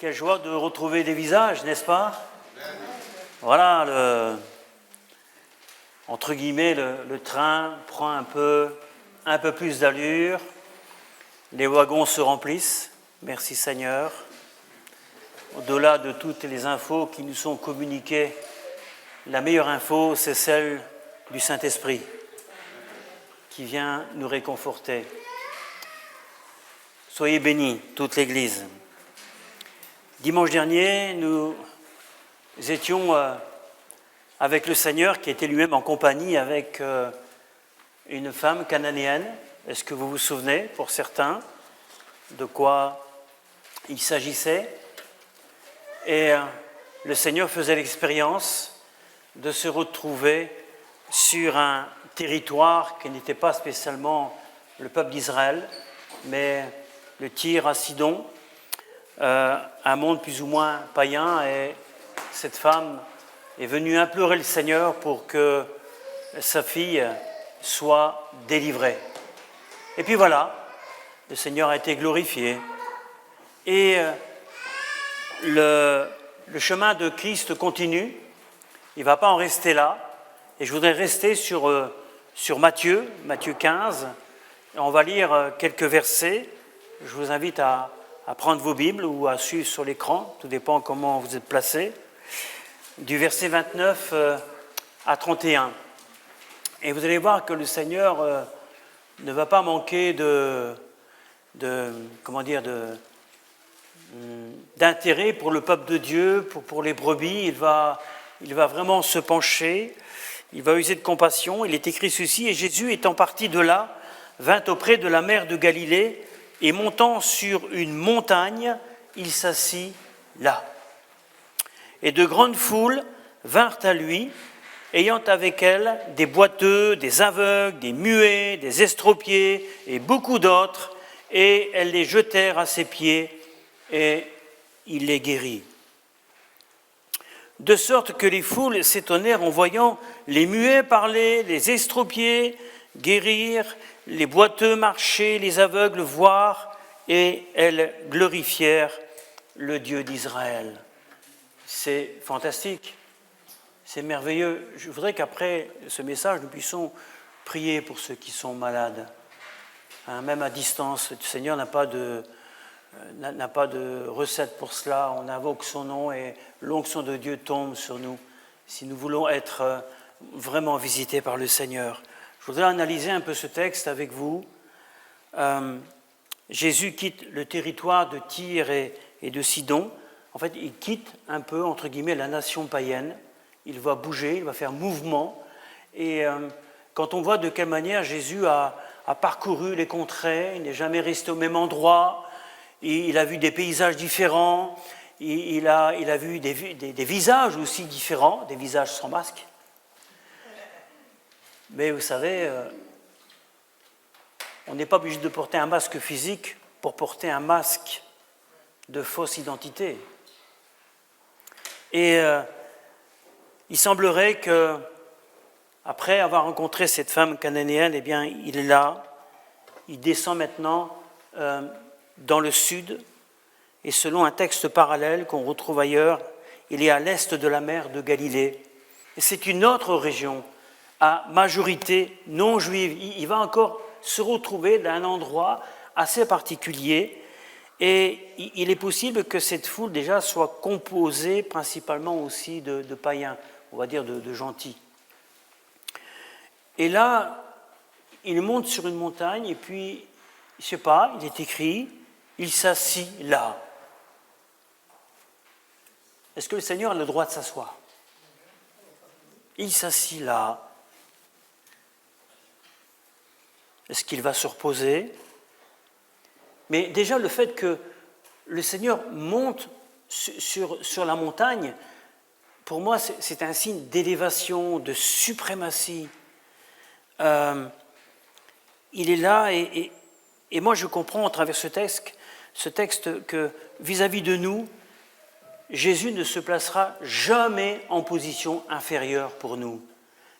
Quelle joie de retrouver des visages, n'est-ce pas? Voilà, entre guillemets, le train prend un peu plus d'allure. Les wagons se remplissent. Merci Seigneur. Au-delà de toutes les infos qui nous sont communiquées, la meilleure info, c'est celle du Saint-Esprit qui vient nous réconforter. Soyez bénis, toute l'Église. Dimanche dernier, nous étions avec le Seigneur qui était lui-même en compagnie avec une femme cananéenne. Est-ce que vous vous souvenez, pour certains, de quoi il s'agissait? Et le Seigneur faisait l'expérience de se retrouver sur un territoire qui n'était pas spécialement le peuple d'Israël, mais le Tyr à Sidon, un monde plus ou moins païen, et cette femme est venue implorer le Seigneur pour que sa fille soit délivrée. Et puis voilà, le Seigneur a été glorifié. Et le chemin de Christ continue, il ne va pas en rester là. Et je voudrais rester sur Matthieu 15. Et on va lire quelques versets. Je vous invite à prendre vos Bibles ou à suivre sur l'écran, tout dépend comment vous êtes placés, du verset 29 à 31. Et vous allez voir que le Seigneur ne va pas manquer d'intérêt pour le peuple de Dieu, pour les brebis. Il va vraiment se pencher, il va user de compassion. Il est écrit ceci: « Et Jésus, étant parti de là, vint auprès de la mer de Galilée, et montant sur une montagne, il s'assit là. Et de grandes foules vinrent à lui, ayant avec elles des boiteux, des aveugles, des muets, des estropiés, et beaucoup d'autres, et elles les jetèrent à ses pieds, et il les guérit. De sorte que les foules s'étonnèrent en voyant les muets parler, les estropiés guérir, les boiteux marcher, les aveugles voir, et elles glorifièrent le Dieu d'Israël. » C'est fantastique, c'est merveilleux. Je voudrais qu'après ce message, nous puissions prier pour ceux qui sont malades. Même à distance, le Seigneur n'a pas de recette pour cela. On invoque son nom et l'onction de Dieu tombe sur nous si nous voulons être vraiment visités par le Seigneur. Je voudrais analyser un peu ce texte avec vous. Jésus quitte le territoire de Tyr et de Sidon. En fait, il quitte un peu, entre guillemets, la nation païenne. Il va bouger, il va faire mouvement. Et quand on voit de quelle manière Jésus a parcouru les contrées, il n'est jamais resté au même endroit, il a vu des paysages différents, il a vu des visages aussi différents, des visages sans masque. Mais vous savez, on n'est pas obligé de porter un masque physique pour porter un masque de fausse identité. Et il semblerait que, après avoir rencontré cette femme cananéenne, eh bien, il est là, il descend maintenant dans le sud, et selon un texte parallèle qu'on retrouve ailleurs, il est à l'est de la mer de Galilée. Et c'est une autre région à majorité non juive. Il va encore se retrouver dans un endroit assez particulier, et il est possible que cette foule déjà soit composée principalement aussi de païens, on va dire de gentils. Et là, il monte sur une montagne, et puis, je ne sais pas, il est écrit, il s'assit là. Est-ce que le Seigneur a le droit de s'asseoir? Il s'assit là. Est-ce qu'il va se reposer? Mais déjà, le fait que le Seigneur monte sur la montagne, pour moi, c'est un signe d'élévation, de suprématie. Il est là, et moi, je comprends à travers ce texte que vis-à-vis de nous, Jésus ne se placera jamais en position inférieure pour nous,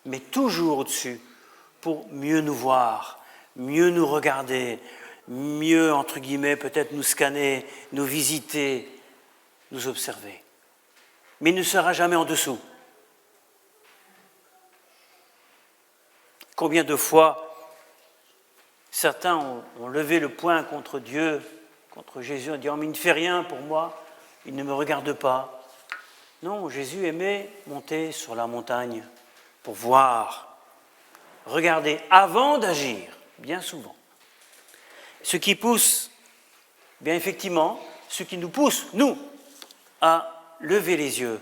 mais toujours au-dessus, pour mieux nous voir, mieux nous regarder, mieux, entre guillemets, peut-être nous scanner, nous visiter. nous observer. Mais il ne sera jamais en dessous. Combien de fois certains ont levé le poing contre Dieu, contre Jésus, en disant « mais il ne fait rien pour moi, il ne me regarde pas ». Non, Jésus aimait monter sur la montagne pour voir, regarder avant d'agir, bien souvent. Ce qui pousse, bien effectivement, ce qui nous pousse, nous, à lever les yeux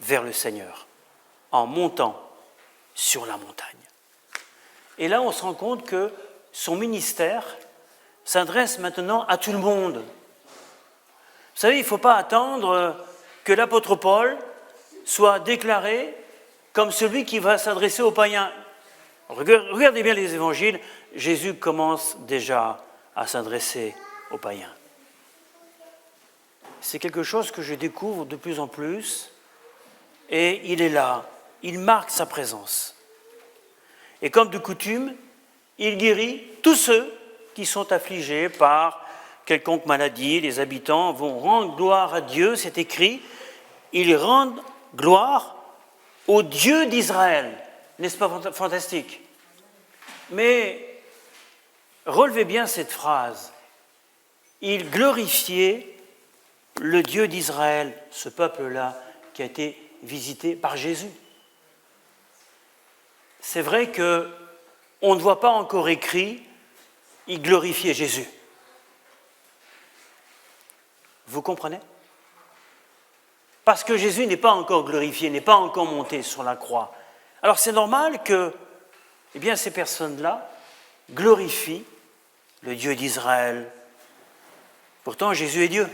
vers le Seigneur, en montant sur la montagne. Et là, on se rend compte que son ministère s'adresse maintenant à tout le monde. Vous savez, il ne faut pas attendre que l'apôtre Paul soit déclaré comme celui qui va s'adresser aux païens. Regardez bien les évangiles, Jésus commence déjà à s'adresser aux païens. C'est quelque chose que je découvre de plus en plus, et il est là, il marque sa présence. Et comme de coutume, il guérit tous ceux qui sont affligés par quelconque maladie. Les habitants vont rendre gloire à Dieu, c'est écrit, ils rendent gloire au Dieu d'Israël. N'est-ce pas fantastique? Mais relevez bien cette phrase. Il glorifiait le Dieu d'Israël, ce peuple-là qui a été visité par Jésus. C'est vrai qu'on ne voit pas encore écrit « il glorifiait Jésus ». Vous comprenez? Parce que Jésus n'est pas encore glorifié, n'est pas encore monté sur la croix. Alors c'est normal que ces personnes-là glorifient le Dieu d'Israël. Pourtant, Jésus est Dieu.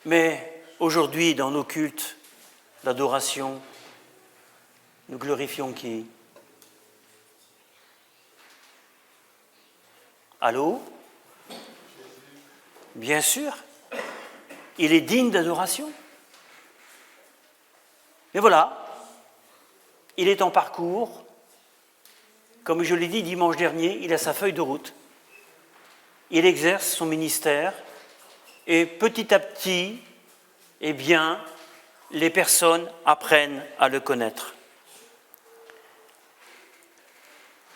Mais aujourd'hui, dans nos cultes d'adoration, nous glorifions qui? Allô? Bien sûr, il est digne d'adoration. Mais voilà, il est en parcours. Comme je l'ai dit dimanche dernier, il a sa feuille de route. Il exerce son ministère et petit à petit, les personnes apprennent à le connaître.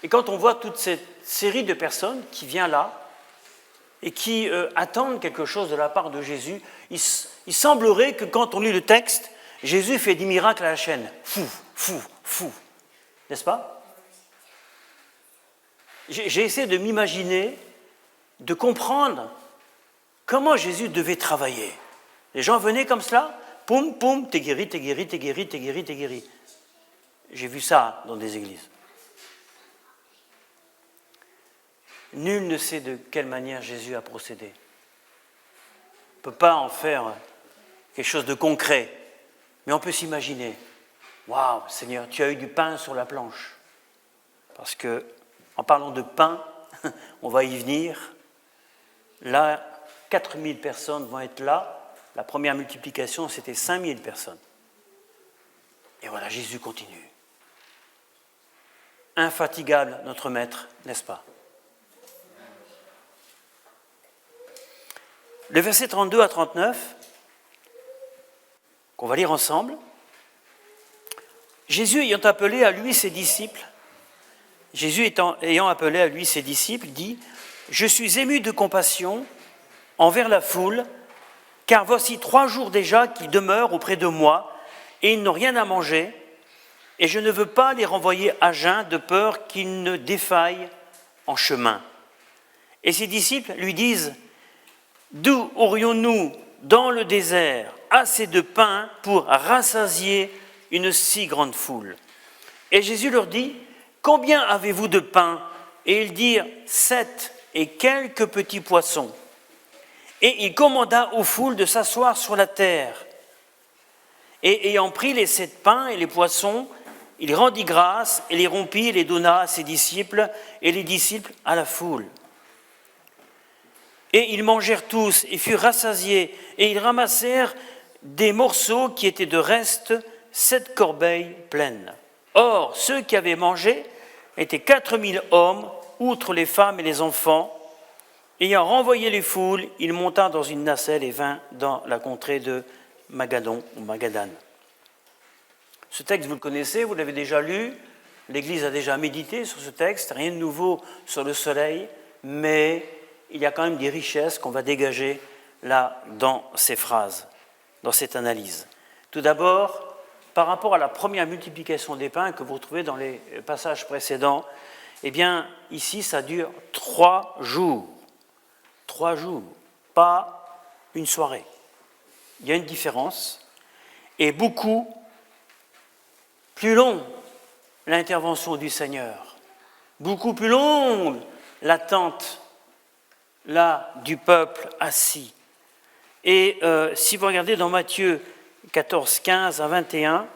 Et quand on voit toute cette série de personnes qui vient là et qui attendent quelque chose de la part de Jésus, il semblerait que quand on lit le texte, Jésus fait des miracles à la chaîne. Fou. N'est-ce pas? J'ai essayé de m'imaginer, de comprendre comment Jésus devait travailler. Les gens venaient comme cela, poum, t'es guéri. J'ai vu ça dans des églises. Nul ne sait de quelle manière Jésus a procédé. On ne peut pas en faire quelque chose de concret, mais on peut s'imaginer. Waouh, Seigneur, tu as eu du pain sur la planche. Parce que, en parlant de pain, on va y venir. Là, 4000 personnes vont être là. La première multiplication, c'était 5000 personnes. Et voilà, Jésus continue. Infatigable, notre maître, n'est-ce pas? Le verset 32 à 39, qu'on va lire ensemble. Jésus ayant appelé à lui ses disciples, dit « Je suis ému de compassion envers la foule, car voici 3 jours déjà qu'ils demeurent auprès de moi, et ils n'ont rien à manger, et je ne veux pas les renvoyer à jeun de peur qu'ils ne défaillent en chemin. » Et ses disciples lui disent « D'où aurions-nous dans le désert assez de pain pour rassasier une si grande foule ?» Et Jésus leur dit « Combien avez-vous de pain ?» Et ils dirent « 7 et quelques petits poissons. » Et il commanda aux foules de s'asseoir sur la terre. Et ayant pris les 7 pains et les poissons, il rendit grâce et les rompit et les donna à ses disciples et les disciples à la foule. Et ils mangèrent tous et furent rassasiés, et ils ramassèrent des morceaux qui étaient de reste 7 corbeilles pleines. Or, ceux qui avaient mangé étaient 4000 hommes, outre les femmes et les enfants. Ayant renvoyé les foules, il monta dans une nacelle et vint dans la contrée de Magadon ou Magadan. Ce texte, vous le connaissez, vous l'avez déjà lu, l'Église a déjà médité sur ce texte, rien de nouveau sur le soleil, mais il y a quand même des richesses qu'on va dégager là dans ces phrases, dans cette analyse. Tout d'abord, par rapport à la première multiplication des pains que vous retrouvez dans les passages précédents, eh bien, ici, ça dure 3 jours. 3 jours, pas une soirée. Il y a une différence. Et beaucoup plus long l'intervention du Seigneur. Beaucoup plus longue l'attente là du peuple assis. Et si vous regardez dans Matthieu 14, 15 à 21,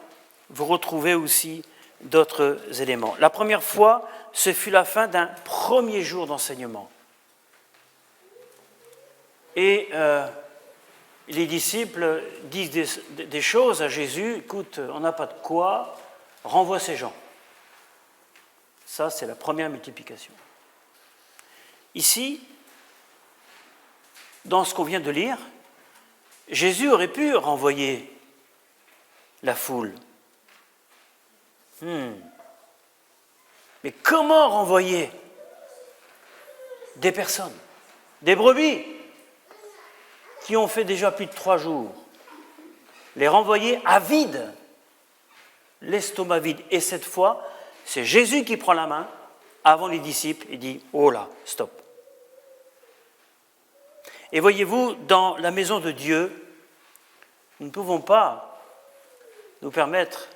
vous retrouvez aussi d'autres éléments. La première fois, ce fut la fin d'un premier jour d'enseignement. Et les disciples disent des choses à Jésus, écoute, on n'a pas de quoi, renvoie ces gens. Ça, c'est la première multiplication. Ici, dans ce qu'on vient de lire, Jésus aurait pu renvoyer la foule. Mais comment renvoyer des personnes, des brebis qui ont fait déjà plus de 3 jours? Les renvoyer à vide, l'estomac vide. Et cette fois, c'est Jésus qui prend la main avant les disciples et dit « Oh là, stop !» Et voyez-vous, dans la maison de Dieu, nous ne pouvons pas nous permettre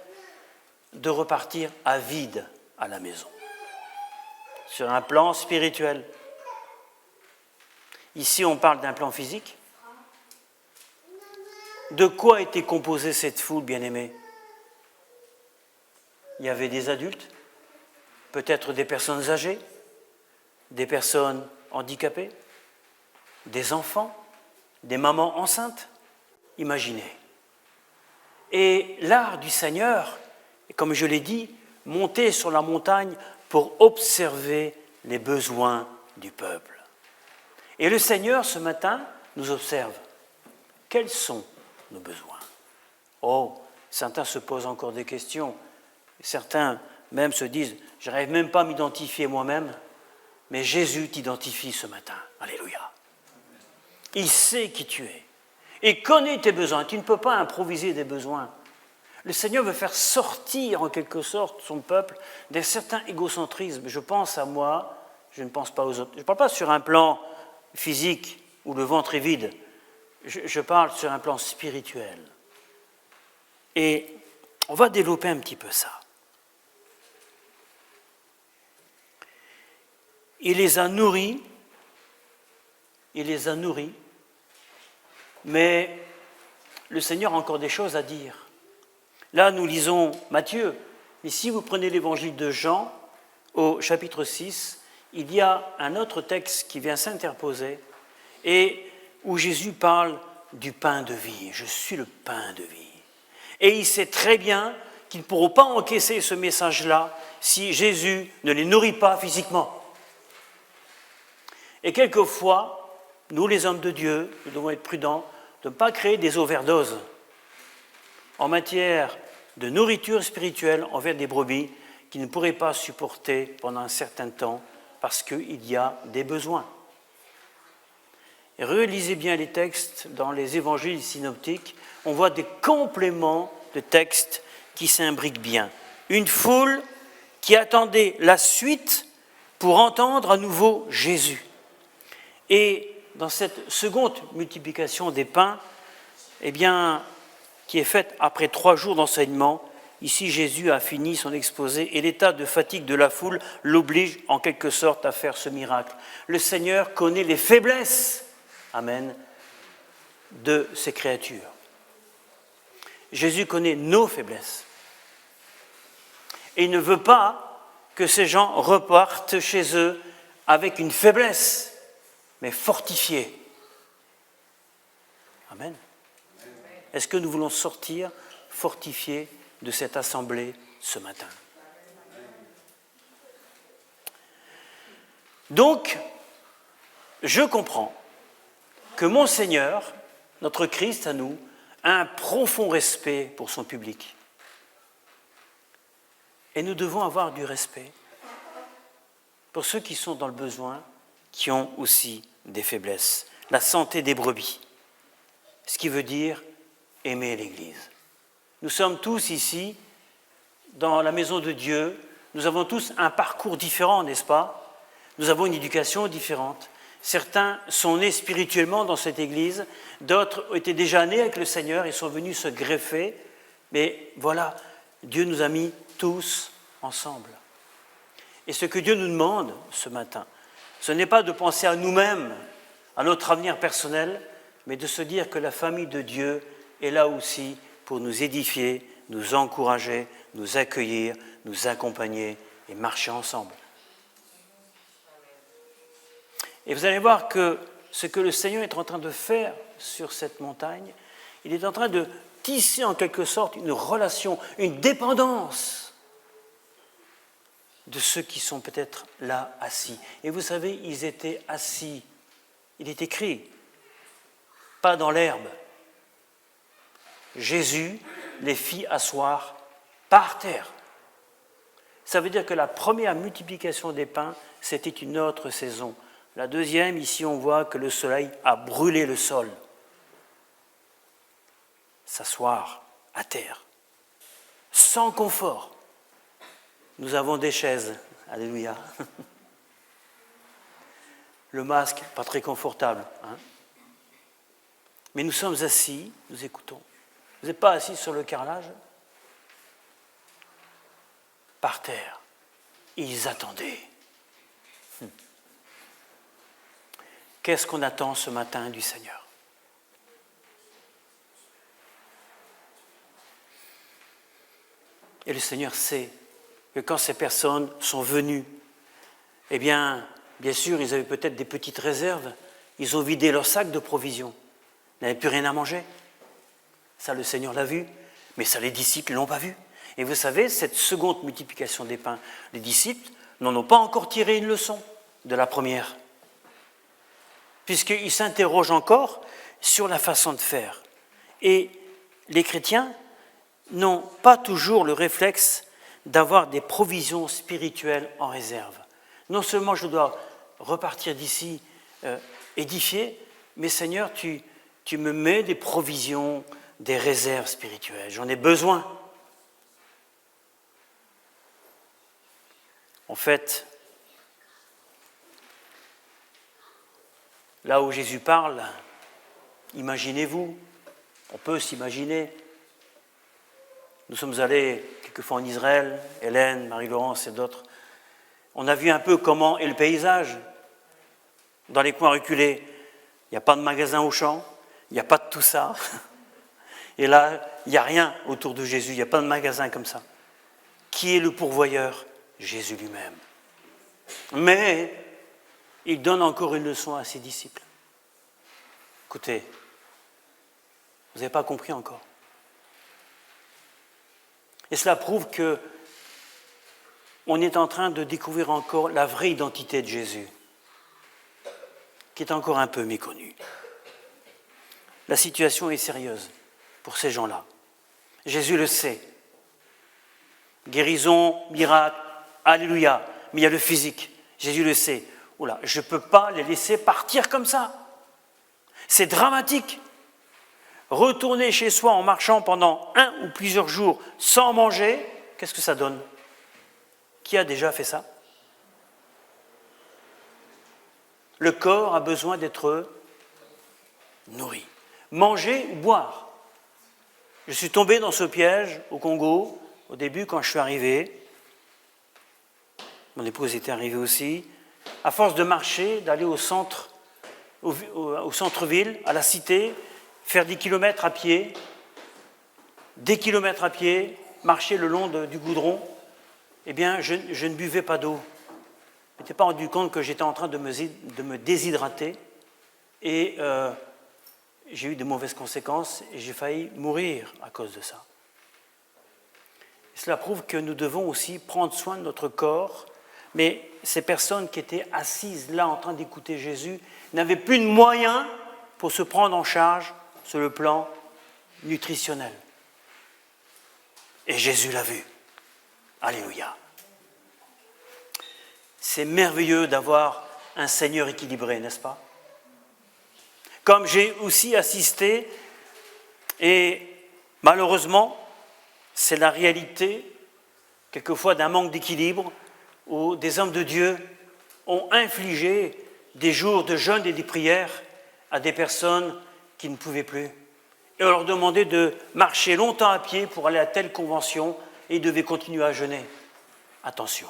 de repartir à vide à la maison, sur un plan spirituel. Ici, on parle d'un plan physique. De quoi était composée cette foule, bien-aimée? Il y avait des adultes, peut-être des personnes âgées, des personnes handicapées, des enfants, des mamans enceintes. Imaginez. Et l'art du Seigneur, comme je l'ai dit, monter sur la montagne pour observer les besoins du peuple. Et le Seigneur, ce matin, nous observe. Quels sont nos besoins? Oh, certains se posent encore des questions. Certains même se disent, je n'arrive même pas à m'identifier moi-même, mais Jésus t'identifie ce matin. Alléluia. Il sait qui tu es. Et connaît tes besoins. Tu ne peux pas improviser des besoins. Le Seigneur veut faire sortir en quelque sorte son peuple d'un certain égocentrisme. Je pense à moi, je ne pense pas aux autres. Je ne parle pas sur un plan physique où le ventre est vide. Je parle sur un plan spirituel. Et on va développer un petit peu ça. Il les a nourris, mais le Seigneur a encore des choses à dire. Là, nous lisons Matthieu, mais si vous prenez l'évangile de Jean, au chapitre 6, il y a un autre texte qui vient s'interposer et où Jésus parle du pain de vie. Je suis le pain de vie. Et il sait très bien qu'ils ne pourront pas encaisser ce message-là si Jésus ne les nourrit pas physiquement. Et quelquefois, nous les hommes de Dieu, nous devons être prudents de ne pas créer des overdoses en matière de nourriture spirituelle envers des brebis qui ne pourraient pas supporter pendant un certain temps parce qu'il y a des besoins. Et relisez bien les textes dans les évangiles synoptiques, on voit des compléments de textes qui s'imbriquent bien. Une foule qui attendait la suite pour entendre à nouveau Jésus. Et dans cette seconde multiplication des pains, eh bien, qui est faite après 3 jours d'enseignement, ici Jésus a fini son exposé et l'état de fatigue de la foule l'oblige en quelque sorte à faire ce miracle. Le Seigneur connaît les faiblesses, amen, de ses créatures. Jésus connaît nos faiblesses. Et il ne veut pas que ces gens repartent chez eux avec une faiblesse, mais fortifiés. Amen. Est-ce que nous voulons sortir fortifiés de cette assemblée ce matin? Donc, je comprends que mon Seigneur, notre Christ à nous, a un profond respect pour son public. Et nous devons avoir du respect pour ceux qui sont dans le besoin, qui ont aussi des faiblesses. La santé des brebis, ce qui veut dire aimer l'Église. Nous sommes tous ici, dans la maison de Dieu, nous avons tous un parcours différent, n'est-ce pas? Nous avons une éducation différente. Certains sont nés spirituellement dans cette Église, d'autres étaient déjà nés avec le Seigneur et sont venus se greffer. Mais voilà, Dieu nous a mis tous ensemble. Et ce que Dieu nous demande ce matin, ce n'est pas de penser à nous-mêmes, à notre avenir personnel, mais de se dire que la famille de Dieu est là aussi pour nous édifier, nous encourager, nous accueillir, nous accompagner et marcher ensemble. Et vous allez voir que ce que le Seigneur est en train de faire sur cette montagne, il est en train de tisser en quelque sorte une relation, une dépendance de ceux qui sont peut-être là assis. Et vous savez, ils étaient assis, il est écrit, pas dans l'herbe. Jésus les fit asseoir par terre. Ça veut dire que la première multiplication des pains, c'était une autre saison. La deuxième, ici on voit que le soleil a brûlé le sol. S'asseoir à terre, sans confort. Nous avons des chaises, alléluia. Le masque, pas très confortable. Mais nous sommes assis, nous écoutons. Vous n'êtes pas assis sur le carrelage? Par terre. Ils attendaient. Qu'est-ce qu'on attend ce matin du Seigneur? Et le Seigneur sait que quand ces personnes sont venues, eh bien sûr, ils avaient peut-être des petites réserves. Ils ont vidé leur sac de provisions. Ils n'avaient plus rien à manger. Ça, le Seigneur l'a vu, mais ça, les disciples ne l'ont pas vu. Et vous savez, cette seconde multiplication des pains, les disciples n'en ont pas encore tiré une leçon de la première, puisqu'ils s'interrogent encore sur la façon de faire. Et les chrétiens n'ont pas toujours le réflexe d'avoir des provisions spirituelles en réserve. Non seulement je dois repartir d'ici édifié, mais Seigneur, tu me mets des provisions, des réserves spirituelles. J'en ai besoin. En fait, là où Jésus parle, imaginez-vous, on peut s'imaginer. Nous sommes allés quelquefois en Israël, Hélène, Marie-Laurence et d'autres. On a vu un peu comment est le paysage. Dans les coins reculés, il n'y a pas de magasin Auchan, il n'y a pas de tout ça. Et là, il n'y a rien autour de Jésus, il n'y a pas de magasin comme ça. Qui est le pourvoyeur? Jésus lui-même. Mais il donne encore une leçon à ses disciples. Écoutez, vous n'avez pas compris encore. Et cela prouve que on est en train de découvrir encore la vraie identité de Jésus, qui est encore un peu méconnue. La situation est sérieuse pour ces gens-là. Jésus le sait. Guérison, miracle, alléluia. Mais il y a le physique. Jésus le sait. Oula, je ne peux pas les laisser partir comme ça. C'est dramatique. Retourner chez soi en marchant pendant 1 ou plusieurs jours sans manger, qu'est-ce que ça donne? Qui a déjà fait ça? Le corps a besoin d'être nourri. Manger ou boire. Je suis tombé dans ce piège au Congo, au début quand je suis arrivé. Mon épouse était arrivée aussi. À force de marcher, d'aller au centre-ville, à la cité, faire des kilomètres à pied, marcher le long du goudron, eh bien, je ne buvais pas d'eau. Je ne m'étais pas rendu compte que j'étais en train de me déshydrater et j'ai eu de mauvaises conséquences et j'ai failli mourir à cause de ça. Et cela prouve que nous devons aussi prendre soin de notre corps, Mais ces personnes qui étaient assises là en train d'écouter Jésus n'avaient plus de moyens pour se prendre en charge sur le plan nutritionnel. Et Jésus l'a vu. Alléluia. C'est merveilleux d'avoir un Seigneur équilibré, n'est-ce pas? Comme j'ai aussi assisté, et malheureusement, c'est la réalité, quelquefois d'un manque d'équilibre, où des hommes de Dieu ont infligé des jours de jeûne et de prières à des personnes qui ne pouvaient plus. Et on leur demandait de marcher longtemps à pied pour aller à telle convention et ils devaient continuer à jeûner. Attention.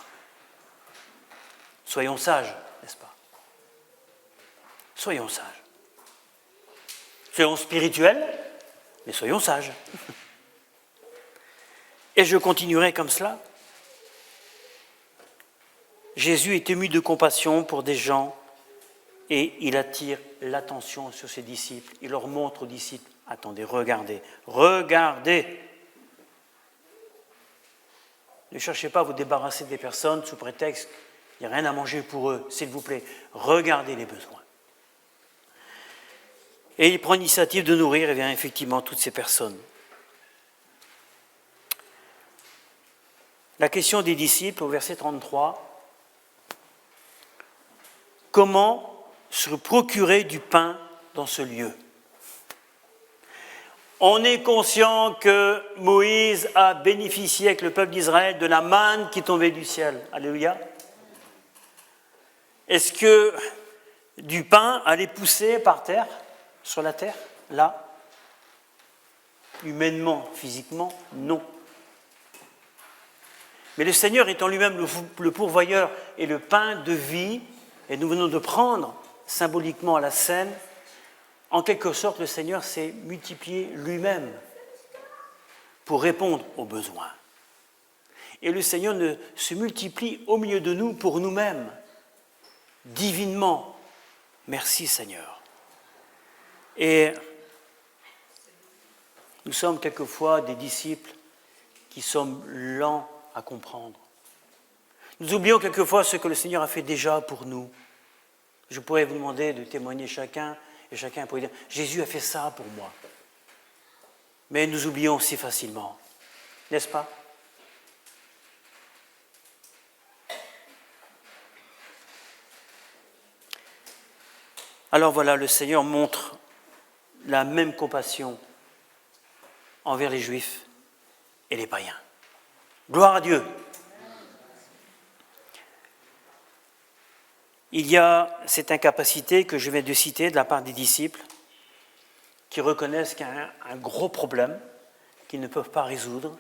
Soyons sages, n'est-ce pas? Soyons sages. Soyons spirituels, mais soyons sages. Et je continuerai comme cela. Jésus est ému de compassion pour des gens et il attire l'attention sur ses disciples. Il leur montre aux disciples, attendez, regardez, regardez. Ne cherchez pas à vous débarrasser des personnes sous prétexte qu'il n'y a rien à manger pour eux. S'il vous plaît, regardez les besoins. Et il prend l'initiative de nourrir effectivement toutes ces personnes. La question des disciples au verset 33. Comment se procurer du pain dans ce lieu? On est conscient que Moïse a bénéficié avec le peuple d'Israël de la manne qui tombait du ciel. Alléluia. Est-ce que du pain allait pousser par terre, sur la terre, là? Humainement, physiquement, non. Mais le Seigneur étant lui-même le pourvoyeur et le pain de vie, et nous venons de prendre symboliquement à la scène, en quelque sorte, le Seigneur s'est multiplié lui-même pour répondre aux besoins. Et le Seigneur se multiplie au milieu de nous pour nous-mêmes, divinement. Merci Seigneur. Et nous sommes quelquefois des disciples qui sommes lents à comprendre. Nous oublions quelquefois ce que le Seigneur a fait déjà pour nous. Je pourrais vous demander de témoigner chacun, et chacun pourrait dire « Jésus a fait ça pour moi ». Mais nous oublions si facilement, n'est-ce pas? Alors voilà, le Seigneur montre la même compassion envers les Juifs et les païens. Gloire à Dieu. Il y a cette incapacité que je viens de citer de la part des disciples qui reconnaissent qu'il y a un gros problème qu'ils ne peuvent pas résoudre.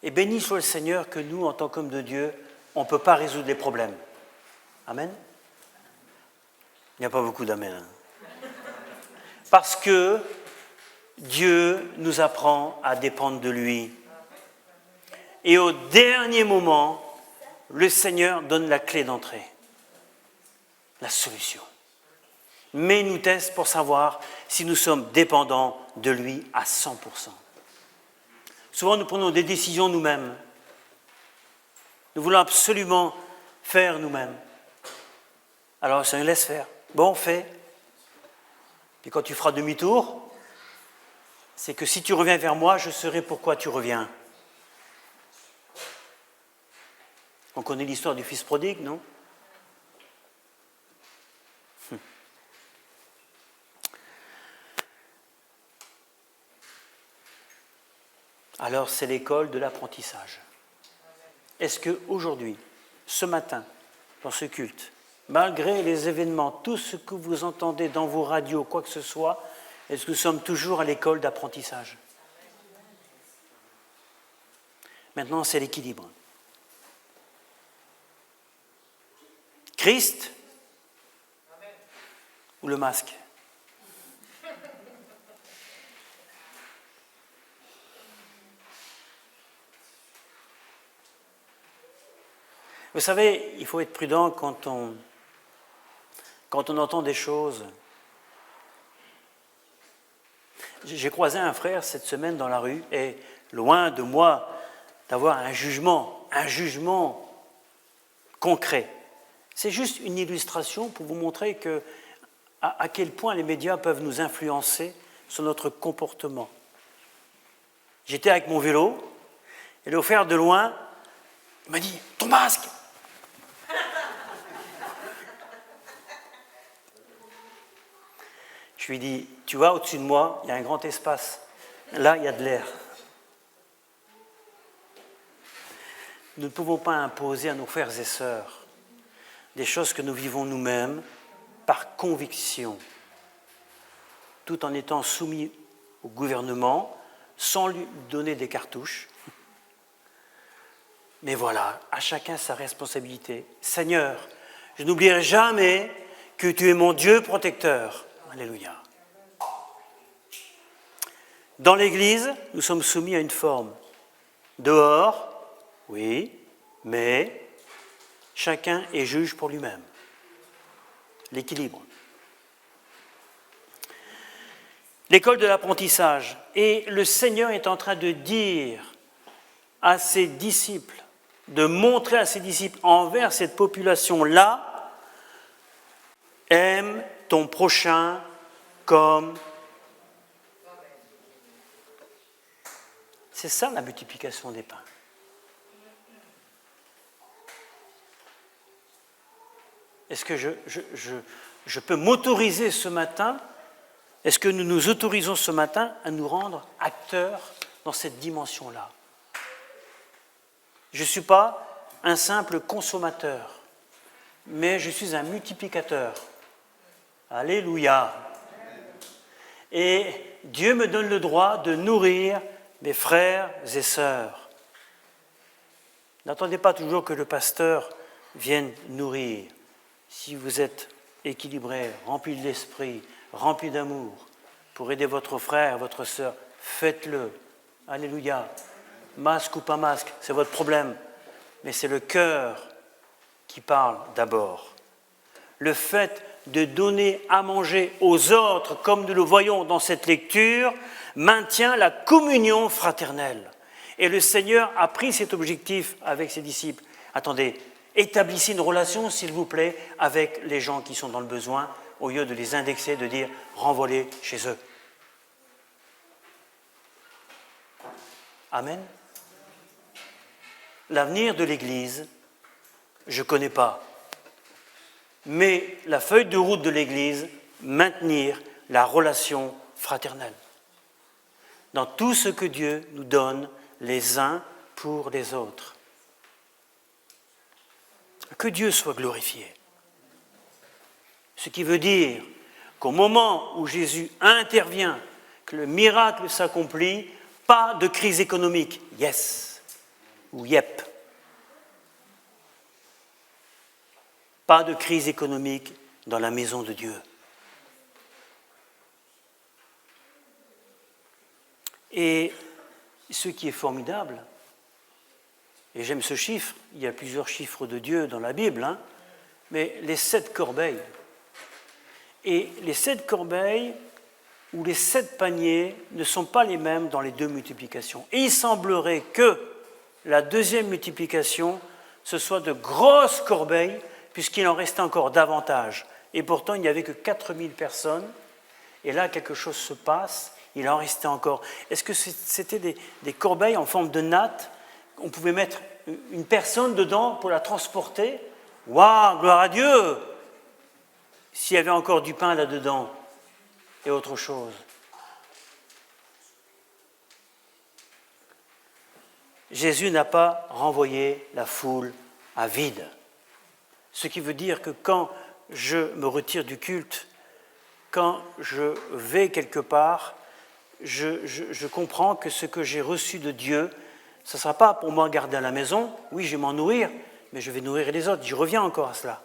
Et béni soit le Seigneur que nous, en tant qu'hommes de Dieu, on ne peut pas résoudre les problèmes. Amen. Il n'y a pas beaucoup d'amen. Parce que Dieu nous apprend à dépendre de lui. Et au dernier moment, le Seigneur donne la clé d'entrée. La solution. Mais il nous teste pour savoir si nous sommes dépendants de lui à 100%. Souvent, nous prenons des décisions nous-mêmes. Nous voulons absolument faire nous-mêmes. Alors, le Seigneur laisse faire. Bon, fais. Puis quand tu feras demi-tour, c'est que si tu reviens vers moi, je saurai pourquoi tu reviens. On connaît l'histoire du fils prodigue, non ? Alors, c'est l'école de l'apprentissage. Est-ce qu'aujourd'hui, ce matin, dans ce culte, malgré les événements, tout ce que vous entendez dans vos radios, quoi que ce soit, est-ce que nous sommes toujours à l'école d'apprentissage? Maintenant, c'est l'équilibre. Christ ou le masque? Vous savez, il faut être prudent quand on entend des choses. J'ai croisé un frère cette semaine dans la rue et loin de moi d'avoir un jugement concret. C'est juste une illustration pour vous montrer à quel point les médias peuvent nous influencer sur notre comportement. J'étais avec mon vélo, et le offert de loin, il m'a dit « Ton masque !» Je lui ai dit « Tu vois, au-dessus de moi, il y a un grand espace. Là, il y a de l'air. » Nous ne pouvons pas imposer à nos frères et sœurs des choses que nous vivons nous-mêmes par conviction, tout en étant soumis au gouvernement, sans lui donner des cartouches. Mais voilà, à chacun sa responsabilité. Seigneur, je n'oublierai jamais que tu es mon Dieu protecteur. Alléluia. Dans l'Église, nous sommes soumis à une forme. Dehors, oui, mais chacun est juge pour lui-même. L'équilibre. L'école de l'apprentissage. Et le Seigneur est en train de dire à ses disciples, de montrer à ses disciples envers cette population-là, aime ton prochain comme... C'est ça la multiplication des pains. Est-ce que je peux m'autoriser ce matin, est-ce que nous nous autorisons ce matin à nous rendre acteurs dans cette dimension-là? Je ne suis pas un simple consommateur, mais je suis un multiplicateur. Alléluia. Et Dieu me donne le droit de nourrir mes frères et sœurs. N'attendez pas toujours que le pasteur vienne nourrir. Si vous êtes équilibré, rempli de l'esprit, rempli d'amour, pour aider votre frère, votre sœur, faites-le. Alléluia. Masque ou pas masque, c'est votre problème. Mais c'est le cœur qui parle d'abord. Le fait de donner à manger aux autres, comme nous le voyons dans cette lecture, maintient la communion fraternelle. Et le Seigneur a pris cet objectif avec ses disciples. Attendez, établissez une relation, s'il vous plaît, avec les gens qui sont dans le besoin, au lieu de les indexer, de dire « renvoie-les chez eux ». Amen. L'avenir de l'Église, je ne connais pas. Mais la feuille de route de l'Église, maintenir la relation fraternelle. Dans tout ce que Dieu nous donne les uns pour les autres. Que Dieu soit glorifié. Ce qui veut dire qu'au moment où Jésus intervient, que le miracle s'accomplit, pas de crise économique, yes, ou yep. Pas de crise économique dans la maison de Dieu. Et ce qui est formidable, et j'aime ce chiffre, il y a plusieurs chiffres de Dieu dans la Bible, mais les 7 corbeilles. Et les 7 corbeilles ou les 7 paniers ne sont pas les mêmes dans les 2 multiplications. Et il semblerait que la deuxième multiplication, ce soit de grosses corbeilles, puisqu'il en restait encore davantage. Et pourtant, il n'y avait que 4000 personnes. Et là, quelque chose se passe, il en restait encore. Est-ce que c'était des corbeilles en forme de natte? On pouvait mettre une personne dedans pour la transporter? Waouh, gloire à Dieu! S'il y avait encore du pain là-dedans et autre chose. Jésus n'a pas renvoyé la foule à vide. Ce qui veut dire que quand je me retire du culte, quand je vais quelque part, je comprends que ce que j'ai reçu de Dieu, ce ne sera pas pour moi garder à la maison. Oui, je vais m'en nourrir, mais je vais nourrir les autres. Je reviens encore à cela.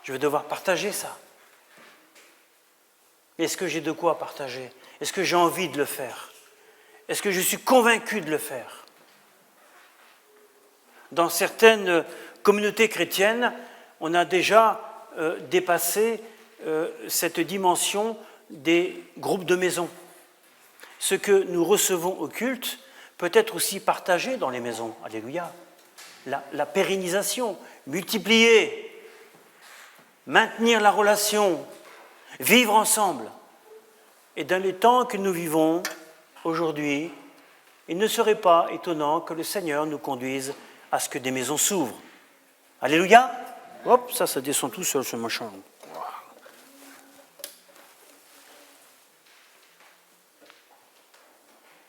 Je vais devoir partager ça. Est-ce que j'ai de quoi partager? Est-ce que j'ai envie de le faire? Est-ce que je suis convaincu de le faire? Dans certaines communautés chrétiennes, on a déjà dépassé cette dimension des groupes de maisons. Ce que nous recevons au culte peut être aussi partagé dans les maisons. Alléluia. la pérennisation, multiplier, maintenir la relation, vivre ensemble. Et dans les temps que nous vivons aujourd'hui, il ne serait pas étonnant que le Seigneur nous conduise à ce que des maisons s'ouvrent. Alléluia. Hop, ça descend tout seul, ce machin.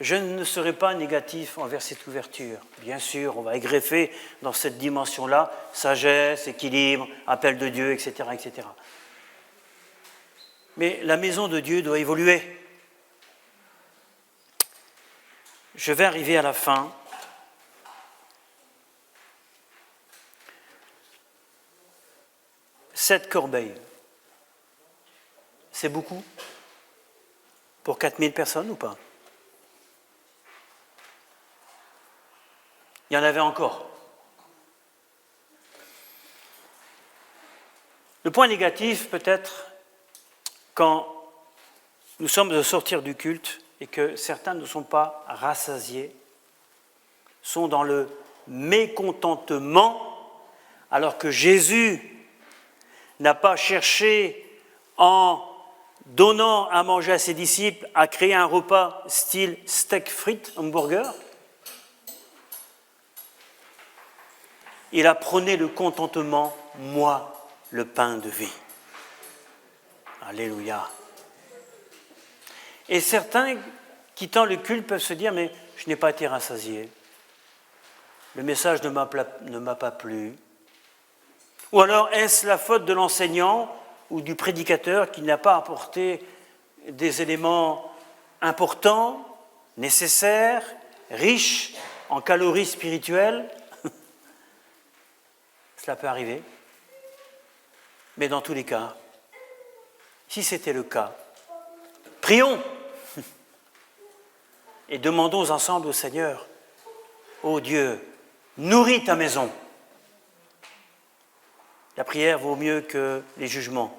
Je ne serai pas négatif envers cette ouverture. Bien sûr, on va greffer dans cette dimension-là sagesse, équilibre, appel de Dieu, etc., etc. Mais la maison de Dieu doit évoluer. Je vais arriver à la fin. Sept corbeilles. C'est beaucoup pour 4000 personnes ou pas? Il y en avait encore. Le point négatif, peut-être, quand nous sommes de sortir du culte et que certains ne sont pas rassasiés, sont dans le mécontentement, alors que Jésus n'a pas cherché, en donnant à manger à ses disciples, à créer un repas style steak frites, hamburger. Il a prôné le contentement, moi, le pain de vie. Alléluia. Et certains, quittant le culte, peuvent se dire, mais je n'ai pas été rassasié. Le message ne m'a pas plu. Ou alors, est-ce la faute de l'enseignant ou du prédicateur qui n'a pas apporté des éléments importants, nécessaires, riches en calories spirituelles? Cela peut arriver. Mais dans tous les cas, si c'était le cas, prions et demandons ensemble au Seigneur, ô Dieu, nourris ta maison. La prière vaut mieux que les jugements.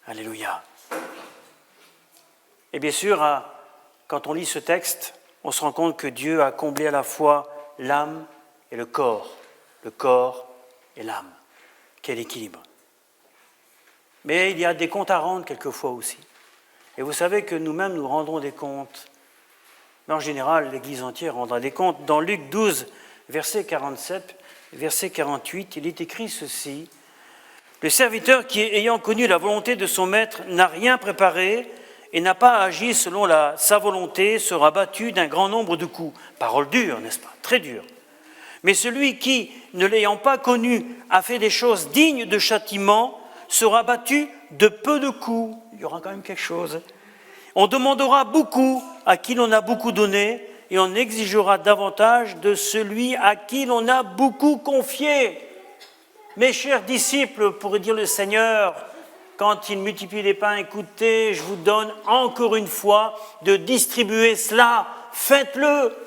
Alléluia. Et bien sûr, quand on lit ce texte, on se rend compte que Dieu a comblé à la fois l'âme et le corps et l'âme. Quel équilibre. Mais il y a des comptes à rendre quelquefois aussi. Et vous savez que nous-mêmes, nous rendrons des comptes. Mais en général, l'Église entière rendra des comptes. Dans Luc 12, verset 47, verset 48, il est écrit ceci. Le serviteur qui, ayant connu la volonté de son maître, n'a rien préparé et n'a pas agi selon sa volonté, sera battu d'un grand nombre de coups. Parole dure, n'est-ce pas? Très dure. Mais celui qui, ne l'ayant pas connu, a fait des choses dignes de châtiment, sera battu de peu de coups. Il y aura quand même quelque chose. On demandera beaucoup à qui l'on a beaucoup donné, et on exigera davantage de celui à qui l'on a beaucoup confié. Mes chers disciples, pourrait dire le Seigneur, quand il multiplie les pains, écoutez, je vous donne encore une fois de distribuer cela, faites-le.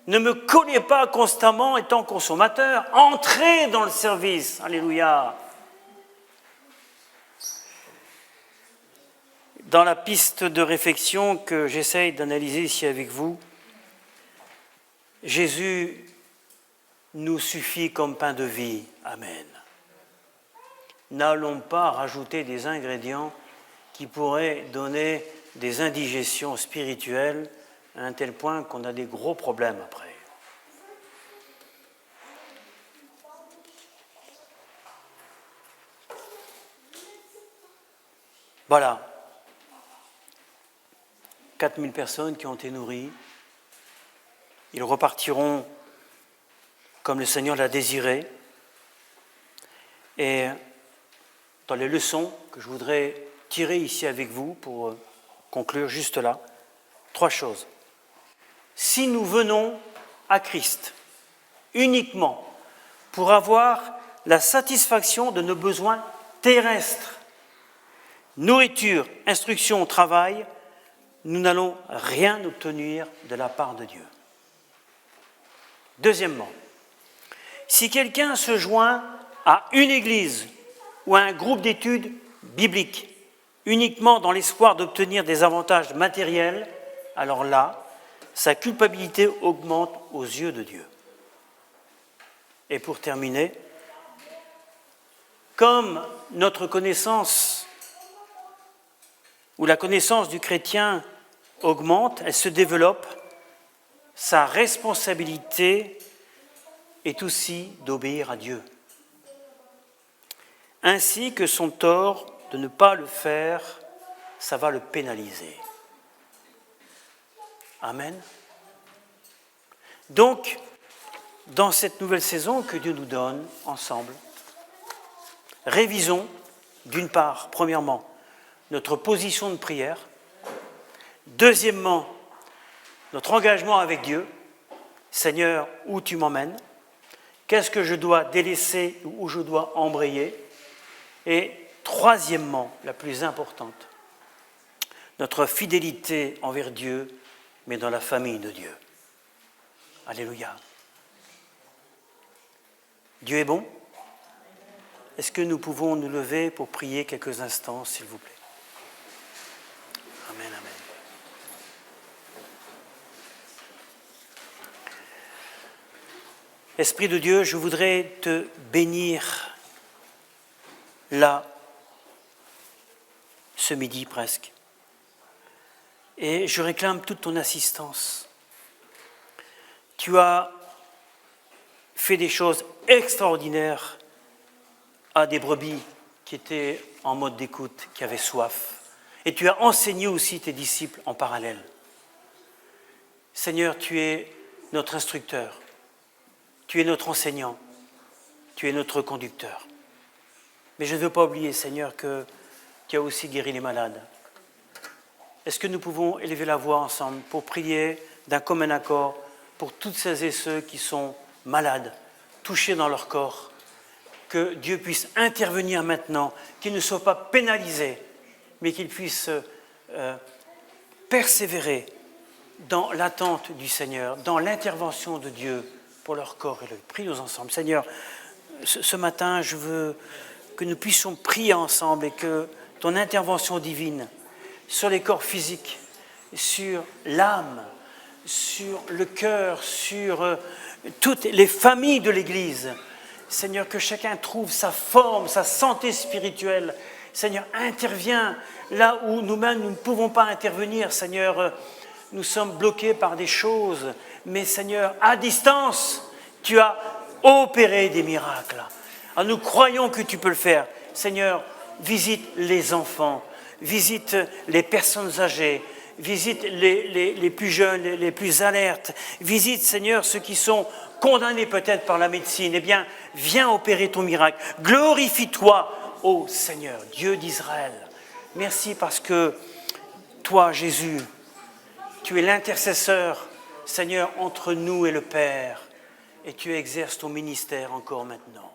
Ne me collez pas constamment étant consommateur, entrez dans le service, alléluia. Dans la piste de réflexion que j'essaye d'analyser ici avec vous, Jésus nous suffit comme pain de vie. Amen. N'allons pas rajouter des ingrédients qui pourraient donner des indigestions spirituelles à un tel point qu'on a des gros problèmes après. Voilà. 4000 personnes qui ont été nourries. Ils repartiront comme le Seigneur l'a désiré. Et dans les leçons que je voudrais tirer ici avec vous pour conclure juste là, 3 choses. Si nous venons à Christ uniquement pour avoir la satisfaction de nos besoins terrestres, nourriture, instruction, travail, nous n'allons rien obtenir de la part de Dieu. Deuxièmement, si quelqu'un se joint à une église ou à un groupe d'études bibliques uniquement dans l'espoir d'obtenir des avantages matériels, alors là, sa culpabilité augmente aux yeux de Dieu. Et pour terminer, comme notre connaissance ou la connaissance du chrétien augmente, elle se développe, sa responsabilité est aussi d'obéir à Dieu, ainsi que son tort de ne pas le faire, ça va le pénaliser. Amen. Donc, dans cette nouvelle saison que Dieu nous donne ensemble, révisons d'une part, premièrement, notre position de prière, deuxièmement, notre engagement avec Dieu. Seigneur, où tu m'emmènes? Qu'est-ce que je dois délaisser ou où je dois embrayer? Et troisièmement, la plus importante, notre fidélité envers Dieu, mais dans la famille de Dieu. Alléluia. Dieu est bon. Est-ce que nous pouvons nous lever pour prier quelques instants, s'il vous plaît? Amen, amen. Esprit de Dieu, je voudrais te bénir là, ce midi presque. Et je réclame toute ton assistance. Tu as fait des choses extraordinaires à des brebis qui étaient en mode d'écoute, qui avaient soif. Et tu as enseigné aussi tes disciples en parallèle. Seigneur, tu es notre instructeur, tu es notre enseignant, tu es notre conducteur. Mais je ne veux pas oublier, Seigneur, que tu as aussi guéri les malades. Est-ce que nous pouvons élever la voix ensemble pour prier d'un commun accord pour toutes celles et ceux qui sont malades, touchés dans leur corps, que Dieu puisse intervenir maintenant, qu'ils ne soient pas pénalisés, mais qu'ils puissent persévérer dans l'attente du Seigneur, dans l'intervention de Dieu pour leur corps et leur. Prions ensemble. Seigneur, ce matin, je veux que nous puissions prier ensemble et que ton intervention divine sur les corps physiques, sur l'âme, sur le cœur, sur toutes les familles de l'Église. Seigneur, que chacun trouve sa forme, sa santé spirituelle. Seigneur, interviens là où nous-mêmes nous ne pouvons pas intervenir. Seigneur, nous sommes bloqués par des choses, mais Seigneur, à distance, tu as opéré des miracles. Alors nous croyons que tu peux le faire. Seigneur, visite les enfants, visite les personnes âgées, visite les plus jeunes, les plus alertes. Visite, Seigneur, ceux qui sont condamnés peut-être par la médecine. Eh bien, viens opérer ton miracle. Glorifie-toi, ô Seigneur, Dieu d'Israël. Merci parce que toi, Jésus, tu es l'intercesseur, Seigneur, entre nous et le Père. Et tu exerces ton ministère encore maintenant.